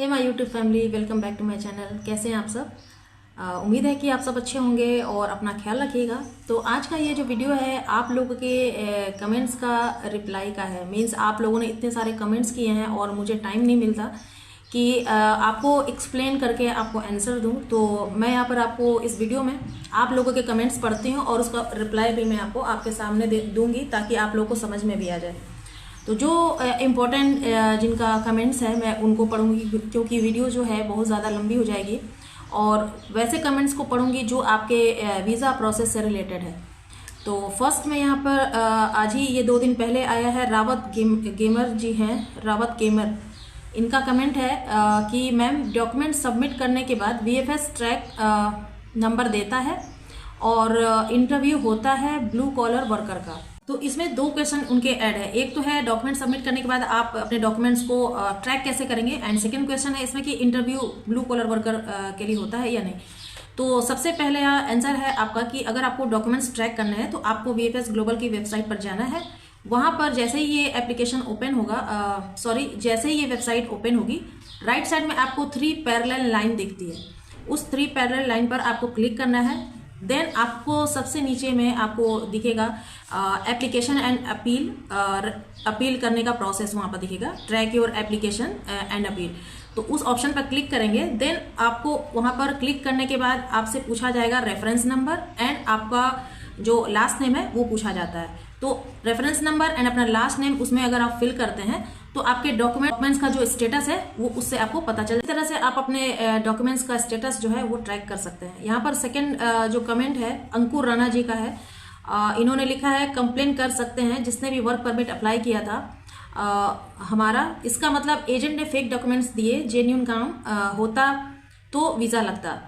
Hey my YouTube family, welcome back to my channel. कैसे हैं आप सब? उम्मीद है कि आप सब अच्छे होंगे और अपना ख्याल रखिएगा। तो आज का ये जो वीडियो है आप लोगों के कमेंट्स का रिप्लाई का है। मीन्स आप लोगों ने इतने सारे कमेंट्स किए हैं और मुझे टाइम नहीं मिलता कि आपको एक्सप्लेन करके आपको आंसर दूं। तो मैं यहाँ पर आपको इस वीडियो में आप लोगों के कमेंट्स पढ़ती हूँ और उसका रिप्लाई भी मैं आपको आपके सामने दूंगी ताकि आप लोगों को समझ में भी आ जाए। तो जो इम्पोर्टेंट जिनका कमेंट्स है मैं उनको पढ़ूंगी, क्योंकि वीडियो जो है बहुत ज़्यादा लंबी हो जाएगी। और वैसे कमेंट्स को पढ़ूंगी जो आपके वीज़ा प्रोसेस से रिलेटेड है। तो फर्स्ट में यहाँ पर आज ही ये 2 दिन पहले आया है, रावत गेमर जी हैं, रावत गेमर। इनका कमेंट है कि मैम डॉक्यूमेंट सबमिट करने के बाद VFS ट्रैक नंबर देता है और इंटरव्यू होता है ब्लू कॉलर वर्कर का। तो इसमें 2 क्वेश्चन उनके ऐड है। एक तो है डॉक्यूमेंट सबमिट करने के बाद आप अपने डॉक्यूमेंट्स को ट्रैक कैसे करेंगे, एंड सेकंड क्वेश्चन है इसमें कि इंटरव्यू ब्लू कॉलर वर्कर के लिए होता है या नहीं। तो सबसे पहले आंसर है आपका कि अगर आपको डॉक्यूमेंट्स ट्रैक करना है तो आपको VFS ग्लोबल की वेबसाइट पर जाना है। वहां पर जैसे ही ये एप्लीकेशन ओपन होगा, जैसे ही ये वेबसाइट ओपन होगी, राइट साइड में आपको 3 पैरेलल लाइन दिखती है। उस 3 पैरेलल लाइन पर आपको क्लिक करना है। देन आपको सबसे नीचे में आपको दिखेगा एप्लीकेशन एंड अपील करने का प्रोसेस वहां पर दिखेगा, track your application and appeal. तो उस ऑप्शन पर क्लिक करेंगे। देन आपको वहां पर क्लिक करने के बाद आपसे पूछा जाएगा रेफरेंस नंबर एंड आपका जो लास्ट नेम है वो पूछा जाता है। तो रेफरेंस नंबर एंड अपना लास्ट नेम उसमें अगर आप फिल करते हैं तो आपके डॉक्यूमेंट्स का जो स्टेटस है वो उससे आपको पता चल। इस तरह से आप अपने डॉक्यूमेंट्स का स्टेटस जो है वो ट्रैक कर सकते हैं। यहाँ पर सेकंड जो कमेंट है अंकुर राणा जी का है। इन्होंने लिखा है कंप्लेन कर सकते हैं जिसने भी वर्क परमिट अप्लाई किया था हमारा। इसका मतलब एजेंट ने फेक डॉक्यूमेंट्स दिए, जेन्युइन काम होता तो वीज़ा लगता।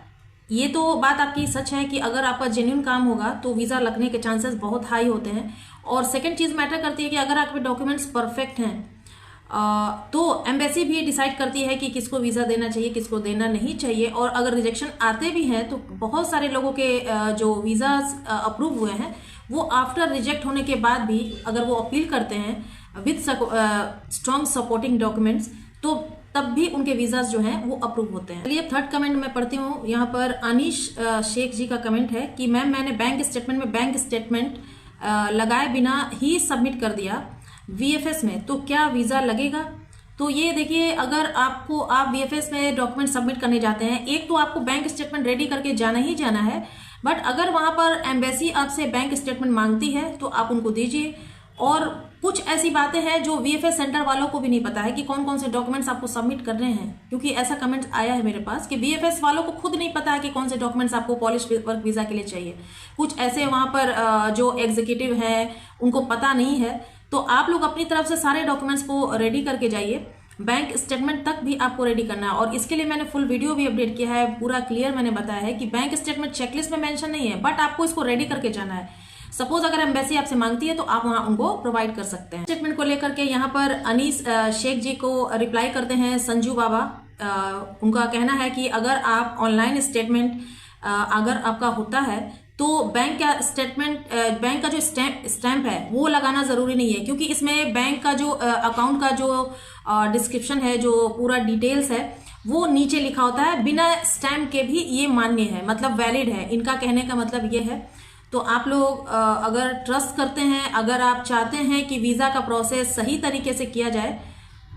ये तो बात आपकी सच है कि अगर आपका जेन्युइन काम होगा तो वीज़ा लगने के चांसेस बहुत हाई होते हैं। और सेकंड चीज़ मैटर करती है कि अगर आपके डॉक्यूमेंट्स परफेक्ट हैं तो एम्बेसी भी डिसाइड करती है कि किसको वीज़ा देना चाहिए, किसको देना नहीं चाहिए। और अगर रिजेक्शन आते भी हैं तो बहुत सारे लोगों के जो वीज़ा अप्रूव हुए हैं वो आफ्टर रिजेक्ट होने के बाद भी अगर वो अपील करते हैं विद स्ट्रॉन्ग सपोर्टिंग डॉक्यूमेंट्स तो तब भी उनके वीज़ाज जो हैं वो अप्रूव होते हैं। चलिए थर्ड कमेंट मैं पढ़ती हूँ। यहाँ पर अनीश शेख जी का कमेंट है कि मैम मैंने बैंक स्टेटमेंट लगाए बिना ही सबमिट कर दिया VFS में, तो क्या वीज़ा लगेगा? तो ये देखिए, अगर आप VFS में डॉक्यूमेंट सबमिट करने जाते हैं, एक तो आपको बैंक स्टेटमेंट रेडी करके जाना ही जाना है। बट अगर वहां पर एम्बेसी आपसे बैंक स्टेटमेंट मांगती है तो आप उनको दीजिए। और कुछ ऐसी बातें हैं जो VFS सेंटर वालों को भी नहीं पता है कि कौन कौन से डॉक्यूमेंट्स आपको सबमिट करने हैं, क्योंकि ऐसा कमेंट आया है मेरे पास कि VFS वालों को खुद नहीं पता है कि कौन से डॉक्यूमेंट्स आपको पॉलिश वर्क वीज़ा के लिए चाहिए। कुछ ऐसे वहां पर जो एग्जीक्यूटिव हैं उनको पता नहीं है। तो आप लोग अपनी तरफ से सारे डॉक्यूमेंट्स को रेडी करके जाइए। बैंक स्टेटमेंट तक भी आपको रेडी करना है और इसके लिए मैंने फुल वीडियो भी अपडेट किया है। पूरा क्लियर मैंने बताया है कि बैंक स्टेटमेंट चेकलिस्ट में मेंशन नहीं है, बट आपको इसको रेडी करके जाना है। सपोज अगर एम्बेसी आपसे मांगती है तो आप वहां उनको प्रोवाइड कर सकते हैं। स्टेटमेंट को लेकर के यहाँ पर अनीस शेख जी को रिप्लाई करते हैं संजू बाबा। उनका कहना है कि अगर आप ऑनलाइन स्टेटमेंट अगर आपका होता है तो बैंक का जो स्टैंप है वो लगाना जरूरी नहीं है, क्योंकि इसमें बैंक का जो अकाउंट का जो डिस्क्रिप्शन है, जो पूरा डिटेल्स है वो नीचे लिखा होता है। बिना स्टैंप के भी ये मान्य है, मतलब वैलिड है। इनका कहने का मतलब ये है। तो आप लोग अगर ट्रस्ट करते हैं, अगर आप चाहते हैं कि वीज़ा का प्रोसेस सही तरीके से किया जाए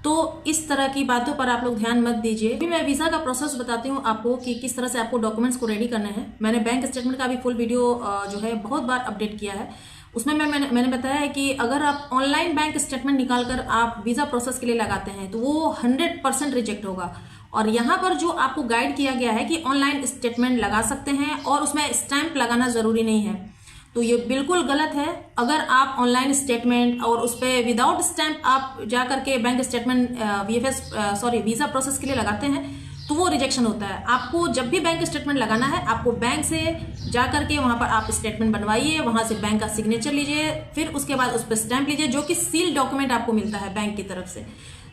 तो इस तरह की बातों पर आप लोग ध्यान मत दीजिए। अभी मैं वीज़ा का प्रोसेस बताती हूँ आपको कि किस तरह से आपको डॉक्यूमेंट्स को रेडी करना है। मैंने बैंक स्टेटमेंट का भी फुल वीडियो जो है बहुत बार अपडेट किया है। उसमें मैंने बताया है कि अगर आप ऑनलाइन बैंक स्टेटमेंट निकालकर आप वीज़ा प्रोसेस के लिए लगाते हैं तो वो 100% रिजेक्ट होगा। और यहाँ पर जो आपको गाइड किया गया है कि ऑनलाइन स्टेटमेंट लगा सकते हैं और उसमें स्टैंप लगाना जरूरी नहीं है, तो ये बिल्कुल गलत है। अगर आप ऑनलाइन स्टेटमेंट और उस पर विदाउट स्टैंप आप जाकर के बैंक स्टेटमेंट वीज़ा प्रोसेस के लिए लगाते हैं तो वो रिजेक्शन होता है। आपको जब भी बैंक स्टेटमेंट लगाना है आपको बैंक से जाकर के वहां पर आप स्टेटमेंट बनवाइए, वहां से बैंक का सिग्नेचर लीजिए, फिर उसके बाद उस पर स्टैंप लीजिए, जो कि सील डॉक्यूमेंट आपको मिलता है बैंक की तरफ से।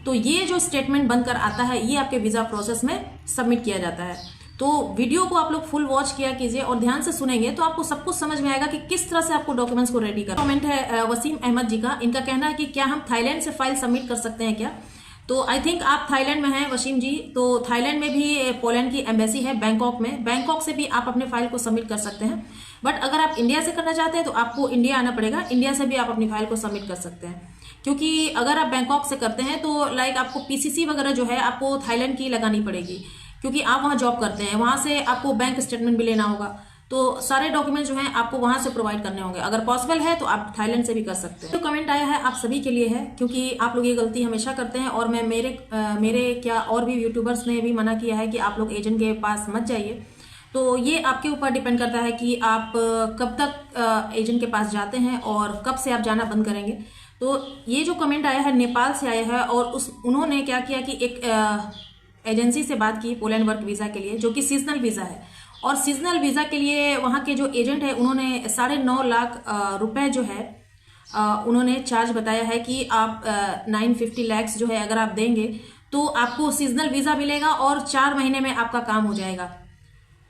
तो ये जो स्टेटमेंट बनकर आता है ये आपके वीज़ा प्रोसेस में सबमिट किया जाता है। तो वीडियो को आप लोग फुल वॉच किया कीजिए और ध्यान से सुनेंगे तो आपको सब कुछ समझ में आएगा कि किस तरह से आपको डॉक्यूमेंट्स को रेडी करना। कमेंट है वसीम अहमद जी का। इनका कहना है कि क्या हम थाईलैंड से फाइल सबमिट कर सकते हैं क्या? तो आई थिंक आप थाईलैंड में हैं वसीम जी, तो थाईलैंड में भी पोलैंड की एम्बेसी है बैंकॉक में, बैंकॉक से भी आप अपने फाइल को सबमिट कर सकते हैं। बट अगर आप इंडिया से करना चाहते हैं तो आपको इंडिया आना पड़ेगा, इंडिया से भी आप अपनी फाइल को सबमिट कर सकते हैं। क्योंकि अगर आप बैंकॉक से करते हैं तो लाइक आपको पीसीसी वगैरह जो है आपको थाईलैंड की लगानी पड़ेगी, क्योंकि आप वहाँ जॉब करते हैं, वहाँ से आपको बैंक स्टेटमेंट भी लेना होगा, तो सारे डॉक्यूमेंट जो हैं आपको वहां से प्रोवाइड करने होंगे। अगर पॉसिबल है तो आप थाईलैंड से भी कर सकते हैं। तो कमेंट आया है आप सभी के लिए है, क्योंकि आप लोग ये गलती हमेशा करते हैं, और मैं मेरे क्या और भी यूट्यूबर्स ने भी मना किया है कि आप लोग एजेंट के पास मत जाइए। तो ये आपके ऊपर डिपेंड करता है कि आप कब तक एजेंट के पास जाते हैं और कब से आप जाना बंद करेंगे। तो ये जो कमेंट आया है नेपाल से आया है, और उन्होंने क्या किया कि एक एजेंसी से बात की पोलैंड वर्क वीज़ा के लिए, जो कि सीजनल वीज़ा है, और सीजनल वीज़ा के लिए वहाँ के जो एजेंट है उन्होंने 9.5 लाख रुपए जो है उन्होंने चार्ज बताया है कि आप 950 लैक्स जो है अगर आप देंगे तो आपको सीजनल वीज़ा मिलेगा और 4 महीने में आपका काम हो जाएगा।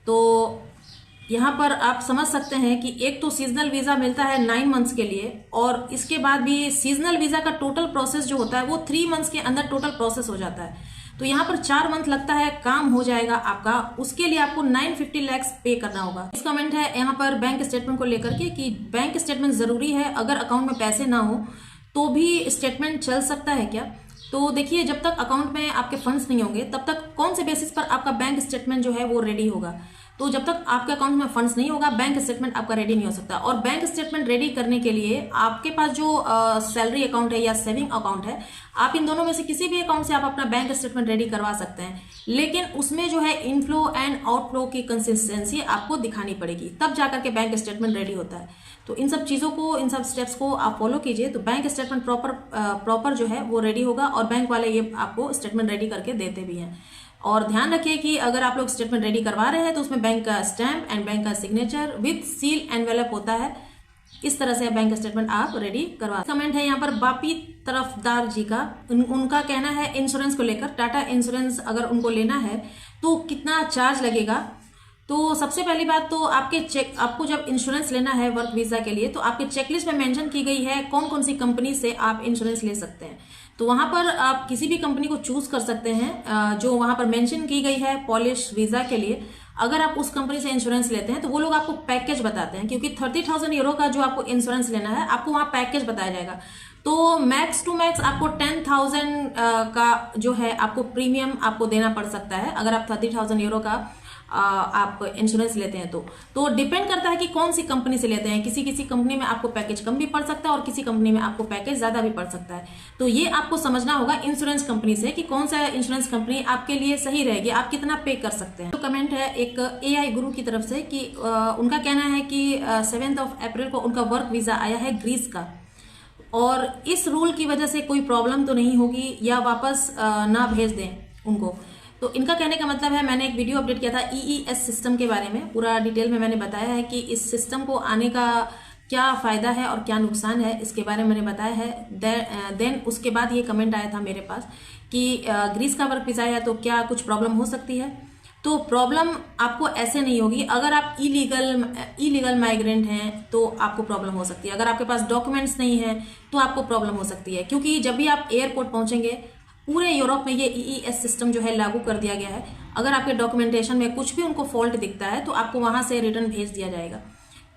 तो यहाँ पर आप समझ सकते हैं कि एक तो सीजनल वीज़ा मिलता है 9 मंथ्स के लिए, और इसके बाद भी सीजनल वीज़ा का टोटल प्रोसेस जो होता है वो 3 मंथ्स के अंदर टोटल प्रोसेस हो जाता है। तो यहाँ पर 4 मंथ लगता है, काम हो जाएगा आपका, उसके लिए आपको 950 लैक्स पे करना होगा। इस कमेंट है यहाँ पर बैंक स्टेटमेंट को लेकर के कि बैंक स्टेटमेंट जरूरी है, अगर अकाउंट में पैसे ना हो तो भी स्टेटमेंट चल सकता है क्या? तो देखिए, जब तक अकाउंट में आपके फंड्स नहीं होंगे तब तक कौन से बेसिस पर आपका बैंक स्टेटमेंट जो है वो रेडी होगा। तो जब तक आपके अकाउंट में फंड्स नहीं होगा बैंक स्टेटमेंट आपका रेडी नहीं हो सकता। और बैंक स्टेटमेंट रेडी करने के लिए आपके पास जो सैलरी अकाउंट है या सेविंग अकाउंट है, आप इन दोनों में से किसी भी अकाउंट से आप अपना बैंक स्टेटमेंट रेडी करवा सकते हैं, लेकिन उसमें जो है इनफ्लो एंड आउटफ्लो की कंसिस्टेंसी आपको दिखानी पड़ेगी, तब जाकर के बैंक स्टेटमेंट रेडी होता है। तो इन सब चीज़ों को, इन सब स्टेप्स को आप फॉलो कीजिए, तो बैंक स्टेटमेंट प्रॉपर जो है वो रेडी होगा, और बैंक वाले ये आपको स्टेटमेंट रेडी करके देते भी हैं। और ध्यान रखिए कि अगर आप लोग स्टेटमेंट रेडी करवा रहे हैं तो उसमें बैंक का स्टैम्प एंड बैंक का सिग्नेचर विद सील एनवेलप होता है। इस तरह से बैंक स्टेटमेंट आप रेडी करवा। कमेंट है यहाँ पर बापी तरफदार जी का, उनका कहना है इंश्योरेंस को लेकर, टाटा इंश्योरेंस अगर उनको लेना है तो कितना चार्ज लगेगा। तो सबसे पहली बात तो आपको जब इंश्योरेंस लेना है वर्क वीजा के लिए तो आपके चेकलिस्ट में मेंशन की गई है कौन कौन सी कंपनी से आप इंश्योरेंस ले सकते हैं। तो वहां पर आप किसी भी कंपनी को चूज कर सकते हैं जो वहां पर मेंशन की गई है पॉलिश वीजा के लिए। अगर आप उस कंपनी से इंश्योरेंस लेते हैं तो वो लोग आपको पैकेज बताते हैं, क्योंकि 30,000 यूरो का जो आपको इंश्योरेंस लेना है आपको वहां पैकेज बताया जाएगा। तो मैक्स टू मैक्स आपको 10,000 का जो है आपको प्रीमियम आपको देना पड़ सकता है अगर आप 30,000 यूरो का आप इंश्योरेंस लेते हैं। तो डिपेंड करता है कि कौन सी कंपनी से लेते हैं। किसी किसी कंपनी में आपको पैकेज कम भी पड़ सकता है और किसी कंपनी में आपको पैकेज ज्यादा भी पड़ सकता है। तो ये आपको समझना होगा इंश्योरेंस कंपनी से कि कौन सा इंश्योरेंस कंपनी आपके लिए सही रहेगी, आप कितना पे कर सकते हैं। तो कमेंट है एक AI गुरु की तरफ से कि उनका कहना है कि 7 अप्रैल को उनका वर्क वीजा आया है ग्रीस का, और इस रूल की वजह से कोई प्रॉब्लम तो नहीं होगी या वापस ना भेज दें उनको। तो इनका कहने का मतलब है, मैंने एक वीडियो अपडेट किया था EES सिस्टम के बारे में, पूरा डिटेल में मैंने बताया है कि इस सिस्टम को आने का क्या फायदा है और क्या नुकसान है, इसके बारे में मैंने बताया है। देन उसके बाद ये कमेंट आया था मेरे पास कि ग्रीस का वर्क वीजा आया तो क्या कुछ प्रॉब्लम हो सकती है। तो प्रॉब्लम आपको ऐसे नहीं होगी, अगर आप इलीगल माइग्रेंट हैं तो आपको प्रॉब्लम हो सकती है, अगर आपके पास डॉक्यूमेंट्स नहीं है तो आपको प्रॉब्लम हो सकती है। क्योंकि जब भी आप एयरपोर्ट पहुंचेंगे, पूरे यूरोप में ये EES सिस्टम जो है लागू कर दिया गया है। अगर आपके डॉक्यूमेंटेशन में कुछ भी उनको फॉल्ट दिखता है तो आपको वहां से रिटर्न भेज दिया जाएगा।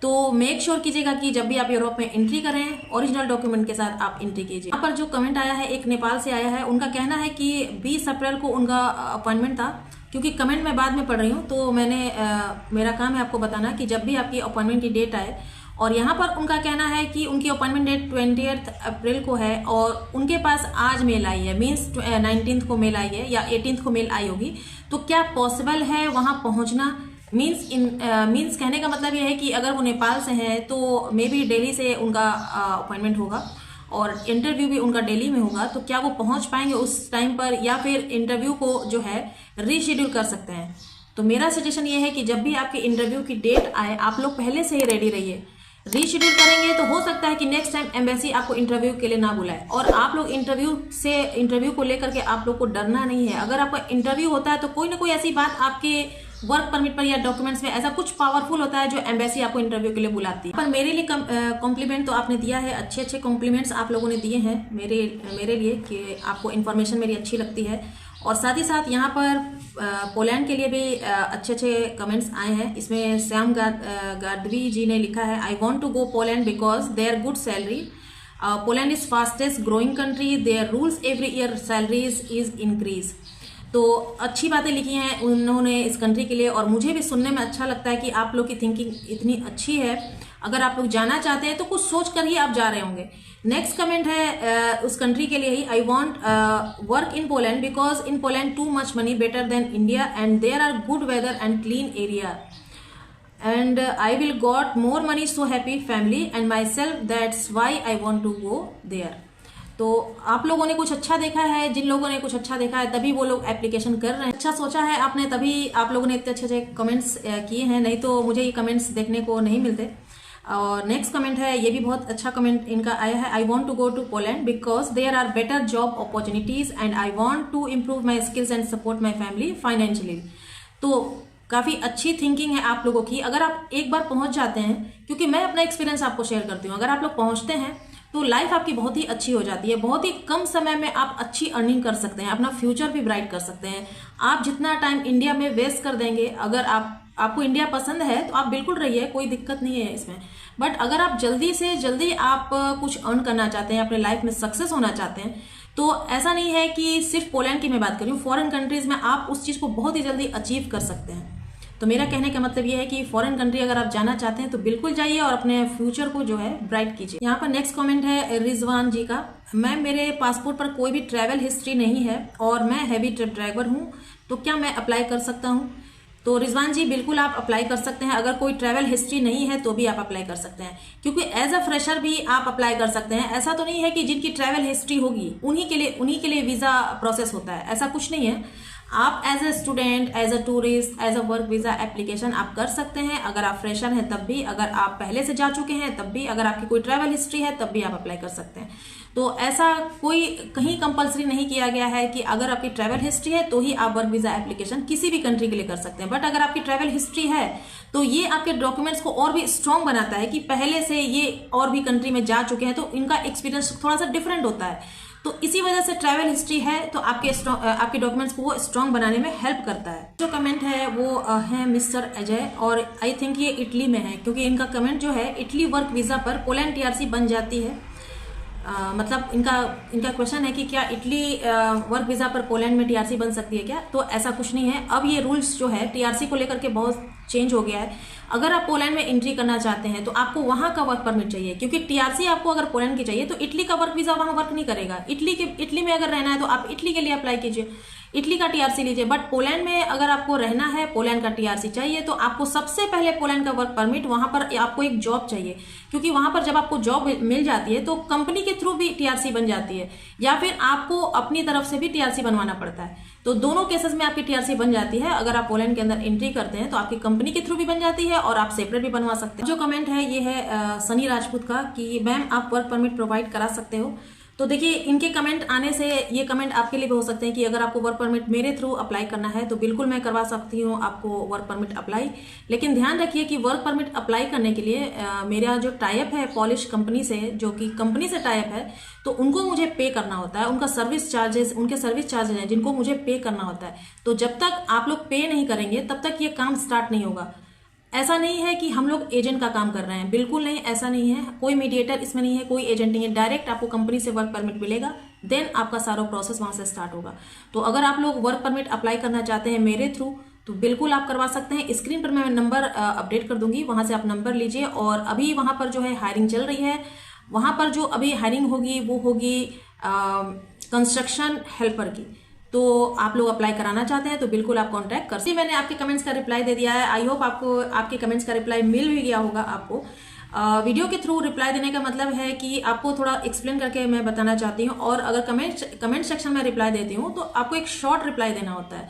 तो मेक श्योर कीजिएगा कि जब भी आप यूरोप में एंट्री करें ओरिजिनल डॉक्यूमेंट के साथ आप एंट्री कीजिए। यहाँ पर जो कमेंट आया है एक नेपाल से आया है, उनका कहना है कि 20 अप्रैल को उनका अपॉइंटमेंट था। क्योंकि कमेंट मैं बाद में पढ़ रही हूँ तो मेरा काम है आपको बताना कि जब भी आपकी अपॉइंटमेंट की डेट आए। और यहाँ पर उनका कहना है कि उनकी अपॉइंटमेंट डेट 20 अप्रैल को है और उनके पास आज मेल आई है, मीन्स 19 को मेल आई है या 18 को मेल आई होगी। तो क्या पॉसिबल है वहां पहुंचना? मीन्स कहने का मतलब यह है कि अगर वो नेपाल से हैं तो मे बी दिल्ली से उनका अपॉइंटमेंट होगा और इंटरव्यू भी उनका दिल्ली में होगा। तो क्या वो पहुंच पाएंगे उस टाइम पर, या फिर इंटरव्यू को जो है रीशेड्यूल कर सकते हैं? तो मेरा सजेशन ये है कि जब भी आपके इंटरव्यू की डेट आए आप लोग पहले से ही रेडी रहिए। रीशेड्यूल करेंगे तो हो सकता है कि नेक्स्ट टाइम एम्बेसी आपको इंटरव्यू के लिए ना बुलाए। और आप लोग इंटरव्यू को लेकर के आप लोग को डरना नहीं है। अगर आपका इंटरव्यू होता है तो कोई ना कोई ऐसी बात आपके वर्क परमिट पर या डॉक्यूमेंट्स में ऐसा कुछ पावरफुल होता है जो एम्बेसी आपको इंटरव्यू के लिए बुलाती है। पर मेरे लिए कॉम्प्लीमेंट तो आपने दिया है, अच्छे अच्छे कॉम्प्लीमेंट्स आप लोगों ने दिए हैं मेरे लिए कि आपको इन्फॉर्मेशन मेरी अच्छी लगती है। और साथ ही साथ यहाँ पर पोलैंड के लिए भी अच्छे अच्छे कमेंट्स आए हैं। इसमें श्याम गाडवी जी ने लिखा है, I want to go Poland because there good salary, Poland is fastest growing country, their rules every year salaries is increase. तो अच्छी बातें लिखी हैं उन्होंने इस कंट्री के लिए, और मुझे भी सुनने में अच्छा लगता है कि आप लोग की थिंकिंग इतनी अच्छी है। अगर आप लोग जाना चाहते हैं तो कुछ सोच कर ही आप जा रहे होंगे। नेक्स्ट कमेंट है उस कंट्री के लिए ही, I want work in Poland because in Poland too much money better than India and there are good weather and clean area and I will got more money, so happy family and myself, that's why I want to go there। तो आप लोगों ने कुछ अच्छा देखा है, जिन लोगों ने कुछ अच्छा देखा है तभी वो लोग एप्लीकेशन कर रहे हैं। अच्छा सोचा है आपने, तभी आप लोगों ने इतने अच्छे अच्छे कमेंट्स किए हैं, नहीं तो मुझे ये कमेंट्स देखने को नहीं मिलते। और नेक्स्ट कमेंट है, ये भी बहुत अच्छा कमेंट इनका आया है, I want to go to Poland because there are better job opportunities and I want to improve my skills and support my family financially. तो काफ़ी अच्छी थिंकिंग है आप लोगों की। अगर आप एक बार पहुंच जाते हैं, क्योंकि मैं अपना एक्सपीरियंस आपको शेयर करती हूँ, अगर आप लोग पहुंचते हैं तो लाइफ आपकी बहुत ही अच्छी हो जाती है। बहुत ही कम समय में आप अच्छी अर्निंग कर सकते हैं, अपना फ्यूचर भी ब्राइट कर सकते हैं। आप जितना टाइम इंडिया में वेस्ट कर देंगे, अगर आपको इंडिया पसंद है तो आप बिल्कुल रहिए, कोई दिक्कत नहीं है इसमें। बट अगर आप जल्दी से जल्दी आप कुछ अर्न करना चाहते हैं, अपने लाइफ में सक्सेस होना चाहते हैं, तो ऐसा नहीं है कि सिर्फ पोलैंड की मैं बात कर रही हूँ, फॉरेन कंट्रीज में आप उस चीज़ को बहुत ही जल्दी अचीव कर सकते हैं। तो मेरा कहने का मतलब ये है कि फॉरेन कंट्री अगर आप जाना चाहते हैं तो बिल्कुल जाइए और अपने फ्यूचर को जो है ब्राइट कीजिए। यहाँ पर नेक्स्ट कमेंट है रिजवान जी का, मैम मेरे पासपोर्ट पर कोई भी ट्रैवल हिस्ट्री नहीं है और मैं हैवी ट्रिप ड्राइवर हूँ, तो क्या मैं अप्लाई कर सकता हूँ? तो रिजवान जी बिल्कुल आप अप्लाई कर सकते हैं। अगर कोई ट्रैवल हिस्ट्री नहीं है तो भी आप अप्लाई कर सकते हैं, क्योंकि एज अ फ्रेशर भी आप अप्लाई कर सकते हैं। ऐसा तो नहीं है कि जिनकी ट्रैवल हिस्ट्री होगी उन्हीं के लिए वीज़ा प्रोसेस होता है, ऐसा कुछ नहीं है। आप as a student, as a tourist, as a work visa application आप कर सकते हैं। अगर आप फ्रेशर हैं तब भी, अगर आप पहले से जा चुके हैं तब भी, अगर आपकी कोई ट्रैवल हिस्ट्री है तब भी आप अप्लाई कर सकते हैं। तो ऐसा कोई कहीं कंपलसरी नहीं किया गया है कि अगर आपकी ट्रैवल हिस्ट्री है तो ही आप वर्क वीज़ा एप्लीकेशन किसी भी कंट्री के लिए कर सकते हैं। बट अगर आपकी ट्रैवल हिस्ट्री है तो ये आपके डॉक्यूमेंट्स को और भी स्ट्रॉन्ग बनाता है कि पहले से ये और भी कंट्री में जा चुके हैं, तो इनका एक्सपीरियंस थोड़ा सा डिफरेंट होता है। तो इसी वजह से ट्रैवल हिस्ट्री है तो आपके डॉक्यूमेंट्स को वो स्ट्रॉन्ग बनाने में हेल्प करता है। जो कमेंट है वो है मिस्टर अजय, और आई थिंक ये इटली में है, क्योंकि इनका कमेंट जो है इटली वर्क वीज़ा पर पोलैंड टीआरसी बन जाती है। मतलब इनका क्वेश्चन है कि क्या इटली वर्क वीज़ा पर पोलैंड में टीआरसी बन सकती है क्या? तो ऐसा कुछ नहीं है। अब ये रूल्स जो है टीआरसी को लेकर के बहुत चेंज हो गया है। अगर आप पोलैंड में एंट्री करना चाहते हैं तो आपको वहां का वर्क परमिट चाहिए, क्योंकि टीआरसी आपको अगर पोलैंड की चाहिए तो इटली का वर्क वीज़ा वहां वर्क नहीं करेगा। इटली में अगर रहना है तो आप इटली के लिए अप्लाई कीजिए, इटली का टीआरसी लीजिए। बट पोलैंड में अगर आपको रहना है, पोलैंड का टीआरसी चाहिए, तो आपको सबसे पहले पोलैंड का वर्क परमिट, वहां पर आपको एक जॉब चाहिए, क्योंकि वहां पर जब आपको जॉब मिल जाती है तो कंपनी के थ्रू भी टीआरसी बन जाती है, या फिर आपको अपनी तरफ से भी टीआरसी बनवाना पड़ता है। तो दोनों केसेस में आपकी टीआरसी बन जाती है। अगर आप पोलैंड के अंदर एंट्री करते हैं तो आपकी कंपनी के थ्रू भी बन जाती है और आप सेपरेट भी बनवा सकते हैं। जो कमेंट है ये है सनी राजपूत का कि मैम आप वर्क परमिट प्रोवाइड करा सकते हो। तो देखिए, इनके कमेंट आने से ये कमेंट आपके लिए भी हो सकते हैं कि अगर आपको वर्क परमिट मेरे थ्रू अप्लाई करना है तो बिल्कुल मैं करवा सकती हूँ आपको वर्क परमिट अप्लाई। लेकिन ध्यान रखिए कि वर्क परमिट अप्लाई करने के लिए मेरा जो टाइप है पॉलिश कंपनी से, जो कि कंपनी से टाइप है, तो उनको मुझे पे करना होता है। उनका सर्विस चार्जेस, उनके सर्विस चार्जेस हैं जिनको मुझे पे करना होता है। तो जब तक आप लोग पे नहीं करेंगे तब तक ये काम स्टार्ट नहीं होगा। ऐसा नहीं है कि हम लोग एजेंट का काम कर रहे हैं, बिल्कुल नहीं, ऐसा नहीं है। कोई मीडिएटर इसमें नहीं है, कोई एजेंट नहीं है। डायरेक्ट आपको कंपनी से वर्क परमिट मिलेगा, देन आपका सारा प्रोसेस वहां से स्टार्ट होगा। तो अगर आप लोग वर्क परमिट अप्लाई करना चाहते हैं मेरे थ्रू तो बिल्कुल आप करवा सकते हैं। स्क्रीन पर मैं नंबर अपडेट कर दूंगी, वहां से आप नंबर लीजिए। और अभी वहां पर जो है हायरिंग चल रही है, वहां पर जो अभी हायरिंग होगी वो होगी कंस्ट्रक्शन हेल्पर की। तो आप लोग अप्लाई कराना चाहते हैं तो बिल्कुल आप कांटेक्ट कर सकते हैं। मैंने आपके कमेंट्स का रिप्लाई दे दिया है। आई होप आपको आपके कमेंट्स का रिप्लाई मिल भी गया होगा। आपको वीडियो के थ्रू रिप्लाई देने का मतलब है कि आपको थोड़ा एक्सप्लेन करके मैं बताना चाहती हूँ, और अगर कमेंट सेक्शन में रिप्लाई देती हूँ तो आपको एक शॉर्ट रिप्लाई देना होता है।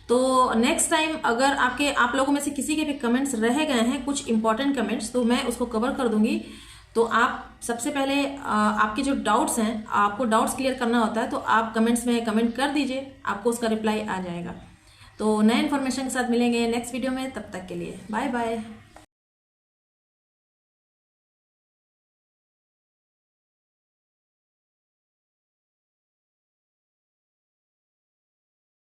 तो नेक्स्ट टाइम अगर आप लोगों में से किसी के भी कमेंट्स रह गए हैं, कुछ इंपॉर्टेंट कमेंट्स, तो मैं उसको कवर कर दूंगी। तो आप सबसे पहले आपके जो डाउट्स हैं, आपको डाउट्स क्लियर करना होता है, तो आप कमेंट्स में कमेंट कर दीजिए, आपको उसका रिप्लाई आ जाएगा। तो नए इन्फॉर्मेशन के साथ मिलेंगे नेक्स्ट वीडियो में, तब तक के लिए बाय बाय।